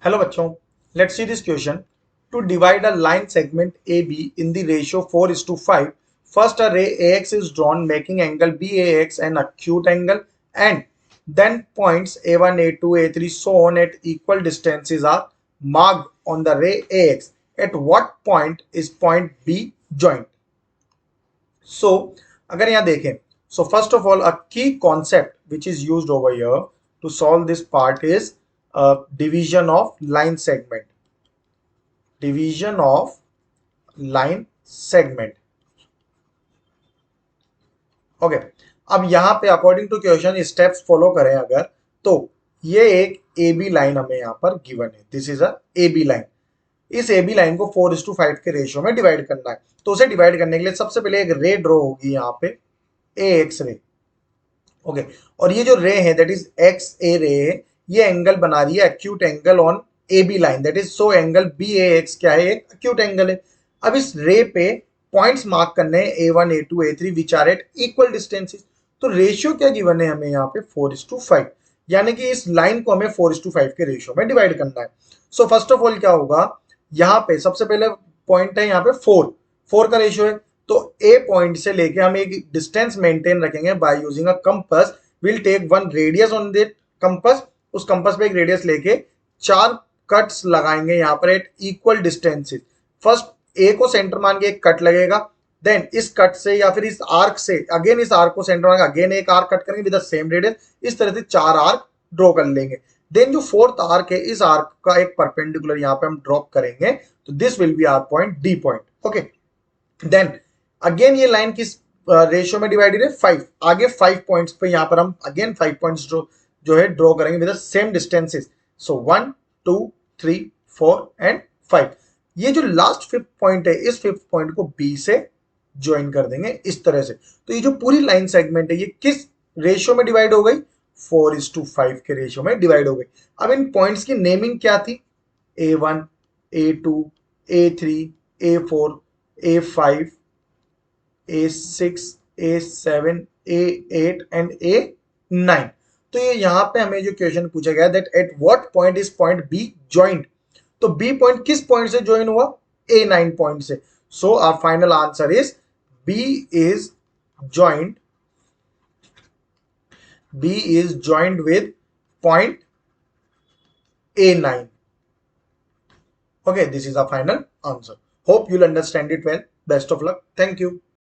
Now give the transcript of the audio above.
Hello bachchon, let's see this question. To divide a line segment AB in the ratio 4:5, first a ray AX is drawn making angle BAX an acute angle, and then points A1, A2, A3 so on at equal distances are marked on the ray AX. At what point is point B joined? So अगर यहाँ देखें, so first of all a key concept which is used over here to solve this part is division of line segment. Division of line segment. Okay अब यहाँ पे according to question steps follow करें अगर, तो ये एक ए B line हमें यहाँ पर गिवन है. This is a A B line. इस ए बी लाइन को 4:5 के रेशियो में डिवाइड करना है. तो उसे डिवाइड करने के लिए सबसे पहले एक रे ड्रॉ होगी यहाँ पे, ए एक्स रे. ओके और ये जो रे है दैट इज एक्स ए रे है, ये एंगल बना रही है acute angle on A B line. That is so angle B A X क्या है, एक एक्यूट एंगल है. अब इस रे पे पॉइंट्स मार्क करने हैं A1, A2, A3 which are at equal distances. तो रेशियो क्या गिवन है हमें यहाँ पे 4:5, यानी कि इस लाइन को हमें 4:5 के रेशियो में डिवाइड करना है. सो फर्स्ट ऑफ ऑल क्या होगा, यहाँ पे सबसे पहले पॉइंट है यहाँ पे 4 का रेशियो है. तो ए पॉइंट से लेके हम एक डिस्टेंस मेंटेन रखेंगे by using a compass. Will take one radius on that compass. उस कंपास पे एक रेडियस लेके 4 कट्स लगाएंगे यहाँ पर at equal distances. First A को सेंटर मान के एक कट लगेगा, देन इस कट से या फिर इस आर्क से अगेन इस आर्क को सेंटर मान के अगेन एक आर्क कट करेंगे विद द सेम रेडियस. इस तरह से 4 आर्क ड्रॉ कर लेंगे. देन जो फोर्थ आर्क है इस आर्क का एक परपेंडिकुलर यहाँ पे हम ड्रॉप करेंगे. तो this will be our point D point. Okay then again ये लाइन किस रेशियो में डिवाइडेड है, 5. आगे 5 पॉइंट्स पे यहाँ पर हम अगेन 5 पॉइंट्स जो है ड्रॉ करेंगे with the same distances. So 1 2 3 4 and 5. ये जो लास्ट 5th पॉइंट है इस 5th पॉइंट को बी से ज्वाइन कर देंगे इस तरह से. तो ये जो पूरी लाइन सेगमेंट है ये किस रेशियो में डिवाइड हो गई, 4:5 के रेशियो में डिवाइड हो गई. अब इन पॉइंट्स की नेमिंग क्या थी, A1, A2, A3, A4, A5, A6, A7, A8 and A9. तो ये यहाँ पे हमें जो क्वेश्चन पूछा गया that at what point is point B joint. तो बी पॉइंट किस पॉइंट से ज्वाइन हुआ, A9 पॉइंट से. So our final answer is B is joint with point A9. Okay, this is our final answer. Hope you'll understand it well. Best of luck. Thank you.